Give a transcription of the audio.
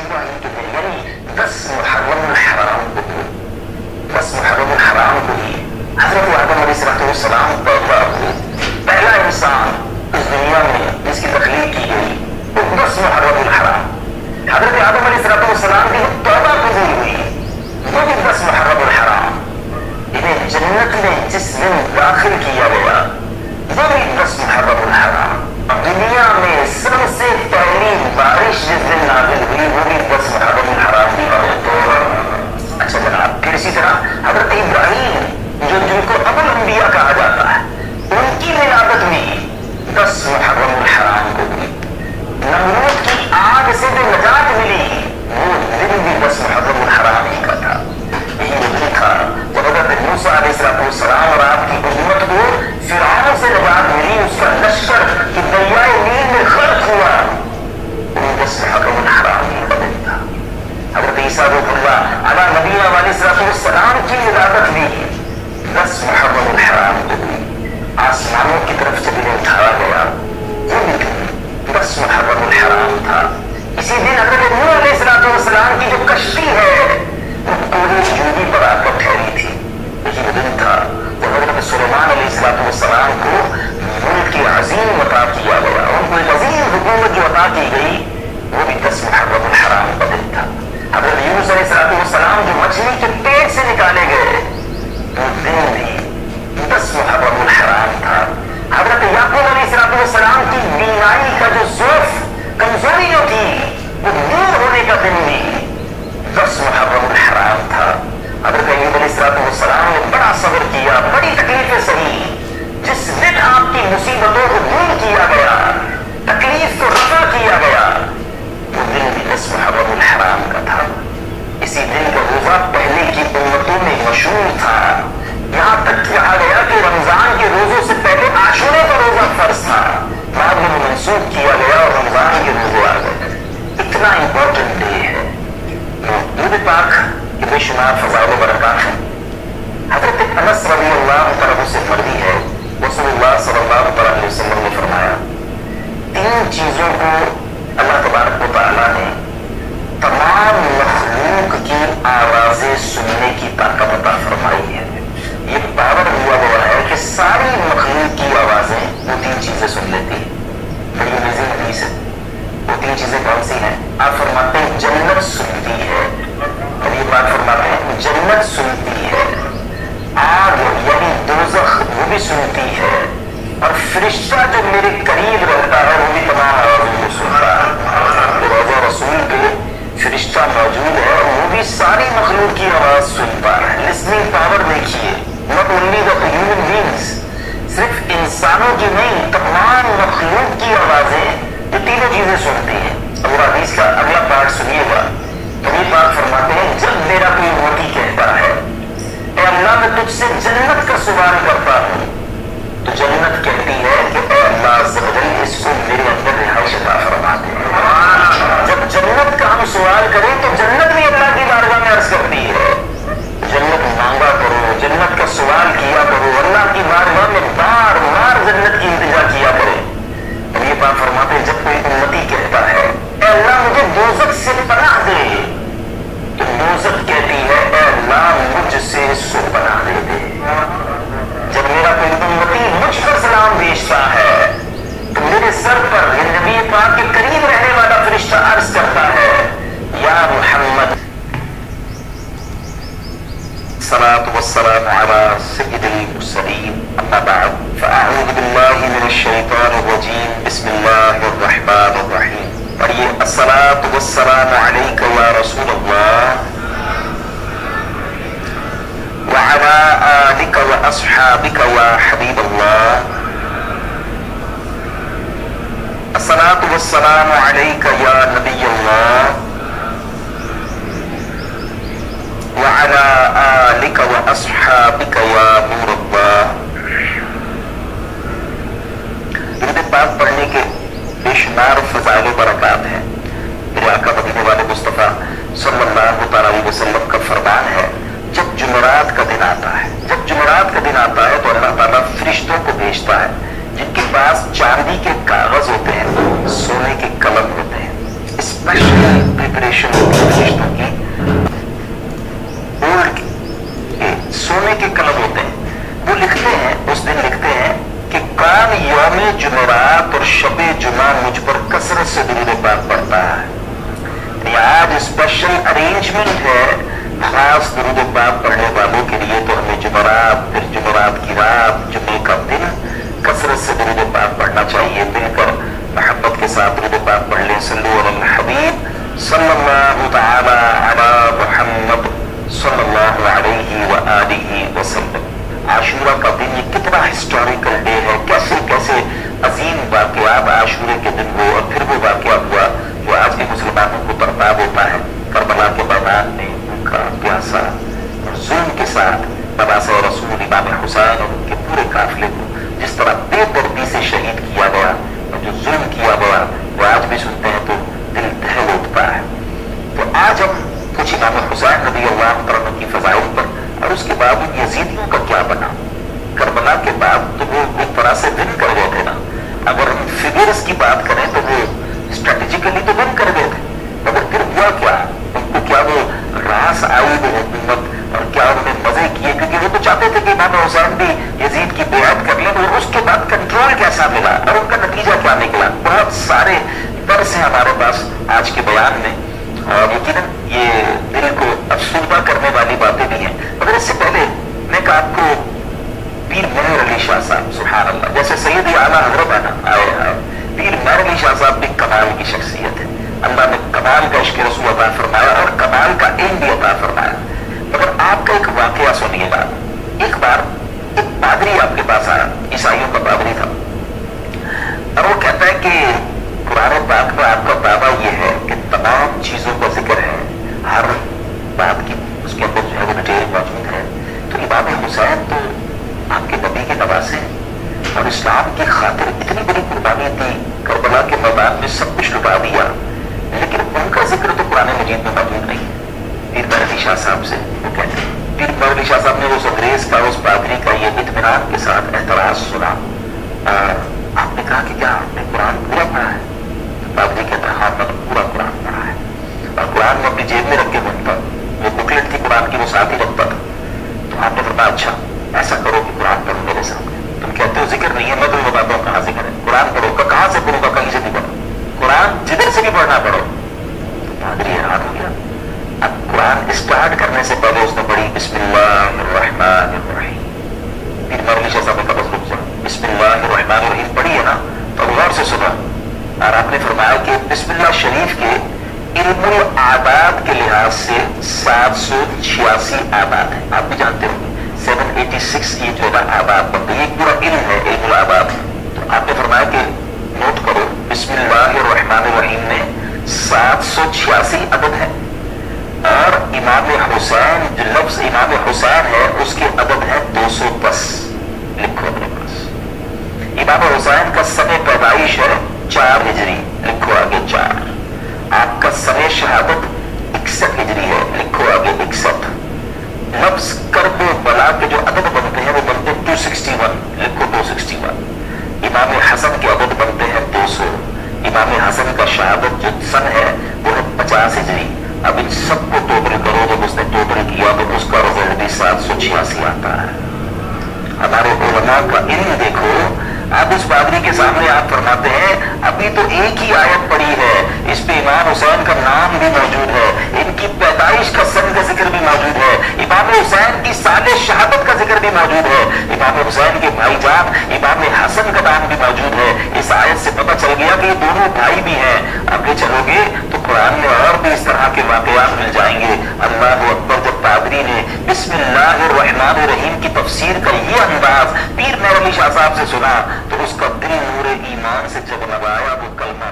इब्राहिम के दिन यानी 10 मुहर्रम हराम को 10 मुहर्रम हराम को ही हजरत आदम अलैहिस्सलाम पहला इंसान इस दुनिया में जिसकी तखलीक की गई वो 10 मुहर्रम हराम हजरत आदम अलैहिस्सलाम की तौबा कबूल हुई वो भी 10 मुहर्रम हराम इन्हें जन्नत में जिस दिन दाखिल किया गया वो भी 10 मुहर्रम हराम दुनिया में सबसे पहली बारिश जिस दिन नाज़िल हुई वो भी 10 मुहर्रम हराम की बात। अच्छा जनाब फिर इसी तरह हजरत इब्राहिम जो जिनको अबुल अंबिया कहा जाता है उनकी विलादत भी 10 मुहर्रम हराम को हुई। नमरूद की आग से जो नजात मिली वो दिन भी 10 मुहर्रम हराम ही का था। यही वो दिन था जब हजरत मूसा अलैहिस्सलाम और आपकी उम्मत को फिरौन से नजात मिली उसका लश्कर कि दरियाए नील में गर्क हुआ वो 10 मुहर्रम हराम ही का दिन था। हजरत ईसा रुहुल्लाह अला नबीना अलैहिस्सलाम की विलादत भी 10 मुहर्रम हराम को हुई। आसमानों की तरफ जब इन्हें उठाया गया वो भी 10 मुहर्रम हराम था। इसी दिन हजरत नूह अलैहिस्सलाम की जो कश्ती है वो पूरी जूदी पर आकर ठहरी थी। यही वो दिन था जब हजरत सुलेमान अलैहिस्सलाम को मुल्क की अजीम अता किया गया उनको एक अजीम हुकूमत जो अता की गई वो भी 10 मुहर्रम हराम का दिन था। हजरत यूनुस अलैहिस्सलाम जो मछली के पेट से निकाले गए वो दिन भी 10 मुहर्रम हराम था। हजरत याकूब अलैहिस्सलाम की बीमारी का जो ज़ौफ़ कमजोरी जो थी वो दूर होने का दिन भी 10 मुहर्रम हराम था। हजरत अय्यूब अलैहिस्सलाम ने बड़ा सब्र किया बड़ी तकलीफें सही। जिस दिन आपकी मुसीबतों को दूर किया गया तकलीफ को रफा किया गया वो दिन भी 10 मुहर्रम हराम का था। इसी दिन का रोजा पहले की उम्मतों में मशहूर था। यहाँ तक कहा गया कि रमजान के रोजों से पहले आशूरा का रोजा फर्ज था बाद में मंसूख किया गया और रमजान के रोजे आ गए। इतना इंपॉर्टेंट डे है। नबी पाक के बेशुमार फज़ाइल व बरक़ात हैं। हज़रत अनस रज़ियल्लाहु तआला से मरवी है रसूलुल्लाह सल्लल्लाहु अलैहि वसल्लम ने फरमाया 3 चीजों को अल्लाह तबारक व तआला ने तमाम मखलूक की आवाजें सुनने की ताकत अता फरमाई है। ये पावर हुआ गया है कि सारी मखलूक की आवाजें वो 3 चीजें सुन लेती है। बड़ी अमेजिंग हदीस है। वो 3 चीजें कौन सी हैं? आप फरमाते हैं जन्नत सुनती है। और ये बात फरमाते हैं जन्नत सुनती है, आग यानी दोज़ख वो भी सुनती है और फरिश्ता जो मेरे करीब रहता है वो भी तमाम आवाज़ों को सुनता है। रोज़ा रसूल पे फरिश्ता मौजूद है वो भी सारी मखलूक की आवाज सुनता है। लिसनिंग पावर देखिए, not only the human beings, सिर्फ इंसानों की नहीं तमाम मखलूक की आवाजें ये तीनों चीजें सुनती हैं। अब हदीस का अगला पार्ट सुनिएगा। नबी पाक फरमाते हैं जब मेरा कोई मोती कहता है ए अल्लाह मैं तुझसे जन्नत का सवाल करता हूँ तो जन्नत कहती है कि ए अल्लाह ज़वजल इसको मेरे अंदर रिहाइश अता फरमा दे। जब जन्नत का हम सवाल करें तो जन्नत भी अल्लाह की बारगाह में अर्ज करती है जन्नत मांगा करो, जन्नत का सवाल किया करो, अल्लाह की बारगाह में बार बार जन्नत की इंतजा किया करो। अब ये बात फरमाते जब कोई उम्मती कहता है ए अल्लाह मुझे दोज़ख से पनाह दे तो दोज़ख कहती है ए अल्लाह मुझसे इसको पनाह दे। जब मेरा कोई उम्मती मुझ पर सलाम भेजता है तो मेरे सर पर नबी पाक के करीब रहने वाला फरिश्ता अर्ज करता है या मुहम्मद सलातु वस्सलामु अला सय्यिदिल मुरसलीन अम्मा बअद फअऊज़ु बिल्लाहि मिनश शैतानिर रजीम बिस्मिल्लाहिर रहमानिर रहीम। और ये अस्सलातु वस्सलामु अलैका या रसूलल्लाह व अला आलिका व अस्हाबिका या हबीबल्लाह। अस्सलातु वस्सलामु अलैका या नबियल्लाह व अला आलिका व अस्हाबिका या नूरल्लाह। दुरूद पाक पढ़ने के बेशुमार फज़ाइल व बरक़ात हैं। मेरे आका मदीने वाले मुस्तफ़ा सल्लल्लाहु अलैहि वसल्लम का फरमान है जब जुमेरात का दिन आता है तो अल्लाह ताला फरिश्तों को भेजता है जिनके पास चांदी के कागज होते हैं, सोने के कलम होते हैं, स्पेशल प्रिपरेशन कलेक्शन होती है फरिश्तों की, गोल्ड के सोने के कलम होते हैं। वो लिखते हैं, उस दिन लिखते हैं कि कान यौम जुमेरात और शबे जुमा मुझ पर कसरत से दुरूद पाक पढ़ता है। आज स्पेशल अरेंजमेंट है खास दुरूद पाक पढ़ने वालों के लिए, तो हमें जुमेरात, फिर जुमेरात की रात, जुमे का दिन कसरत से दुरूद पाक पढ़ना चाहिए। मिलकर मोहब्बत के साथ दुरूद पाक पढ़ लें। सल्लल्लाहु अलैहि हबीब सल्लल्लाहु तआला अला मुहम्मद सल्लल्लाहु अलैहि व आलिहि वसल्लम। आशूरा का दिन ये कितना हिस्टोरिकल डे है, कैसे कैसे अजीम वाक़यात आशूरे के दिन हुए, और फिर वो वाक़या हुआ जो आज भी मुसलमानों को बर्बाद होता है। करबला के मैदान में भूखा प्यासा और जुल्म के साथ मबासे रसूल इमाम हुसैन और उनके पूरे काफिले को जिस तरह बेदर्दी से शहीद किया गया और जो जुल्म किया गया, वो आज भी सुनते हैं तो दिल दहल उठता है। तो आज हम कुछ इमाम हुसैन रज़ी अल्लाह तआला की फज़ाइल पर, और उसके बाद यजीदियों का क्या बना करबला के बाद, तो वो एक तरह से विन कर गए थे ना। अगर हम फिगर्स की बात करें तो वो स्ट्रेटेजिकली तो विन कर गए थे, मगर फिर हुआ क्या, उनको क्या वो रास आई वो हुकूमत, और क्या उन्होंने मजे किए, क्योंकि वो तो चाहते थे कि इमाम हुसैन भी यजीद की बेअत कर लें, और उसके बाद कंट्रोल कैसा मिला और उनका नतीजा क्या निकला। बहुत सारे दर्स हैं हमारे पास आज के बयान में, और यकीनन ये दिल को अफसुर्दा करने वाली बातें भी हैं। मगर इससे पहले मैं कहा आपको पीर मेहर अली शाह साहब, सुभान अल्लाह, जैसे सैयद आला हज़रत आए, पीर मेहर अली शाह साहब भी कमाल की शख्सियत है। अल्लाह ने कमाल का इश्क़ रसूल अता फरमाया और कमाल का इल्म भी अता फरमाया। मगर आपका एक वाक़या सुनिएगा। एक बार एक पादरी आपके पास आया, ईसाइयों का पादरी था, और वो कहता है कि कुरान पाक में आपका दावा ये है कि तमाम चीजों का जिक्र है, हर बात की उसके अंदर जो है वो डिटेल मौजूद है। तो इमाम हुसैन तो आपके नबी के नवासे हैं और इस्लाम की खातिर इतनी बड़ी कुर्बानी दी, करबला के मैदान में सब कुछ लुटा दिया, लेकिन उनका जिक्र तो कुरान मजीद में मौजूद नहीं है। पीर मेहर अली शाह साहब से वो कहते हैं, पीर मेहर अली शाह साहब ने उस अंग्रेज का, उस पादरी का ये इत्मीनान के साथ एतराज सुना। आपने कहा कि क्या आपने कुरान पूरा पढ़ा है? पादरी कहता है हाँ मैंने पूरा कुरान पढ़ा है, और कुरान में अपनी जेब में रख के घूमता, वो बुकलेट थी कुरान की वो साथ ही रखता था। तो आपने फरमाया अच्छा ऐसा करो कि कुरान पढ़ो मेरे सामने। तुम कहते हो जिक्र नहीं है, मैं तुम्हें बताता हूँ कहाँ जिक्र है, कुरान पढ़ो। कहाँ से पढ़ूंगा? कहीं से नहीं पढ़ो, कुरान जिधर से भी पढ़ना पढ़ो। तो पादरी हैरान हो गया। अब कुरान स्टार्ट करने से पहले उसने पढ़ी बिस्मिल्लाहिर्रहमानिर्रहीम। पीर मेहर अली शाह साहब ने कहा बस रुक जाओ, बिस्मिल्लाहिर्रहमानिर्रहीम पढ़ी है ना, तो गौर से सुना, और आपने फरमाया कि बिस्मिल्लाह शरीफ के इल्मुल आदाद के लिहाज से 786 आदाद है। आप भी जानते होंगे 786 ये जो है आदाद बनते हैं, एक पूरा इल्म है, इल्मुल आदाद। तो आपने फरमाया कि नोट करो बिस्मिल्लाहिर्रहमानिर्रहीम में 786 अदद है, और इमाम हुसैन जो लफ्ज इमाम हुसैन है उसके अदद है 210। लिखो अपने पास, इमाम हुसैन का समय पैदाइश है 4 हिजरी, लिखो आगे 4। आपका समय शहादत 61 हिजरी है, लिखो आगे 61। लफ्ज कर्ब बला के जो अदद बनते हैं वो बनते हैं 261, लिखो 261। इमाम हसन के अदद बनते हैं 200। इमाम हसन का शहादत जो सन है वो है 50 हिजरी। अब इन सबको टोटल करो, जब उसने टोटल किया तो उसका रिजल्ट भी 786 आता है। हमारे उलमा का इल्म देखो। अब उस पादरी के सामने आप फरमाते हैं अभी तो एक ही आयत पड़ी है, इस पे इमाम हुसैन का नाम भी मौजूद है, इनकी पैदाइश का सन का जिक्र भी मौजूद है, इमाम हुसैन की साले शहादत का जिक्र भी मौजूद है, इमाम हुसैन के भाईजान इमाम हसन का नाम भी मौजूद है। इस आयत से पता चल गया कि ये दोनों भाई भी हैं। आगे चलोगे तो कुरान में और भी इस तरह के वाकयात मिल जाएंगे। अल्लाह अकबर। जब पादरी ने बिस्मिल्लाहिर्रहमानिर्रहीम की तफसीर का ये अंदाज पीर मेहर अली शाह साहब से सुना तो उसका दिल नूरे ईमान से जगमगाया, वो कलमा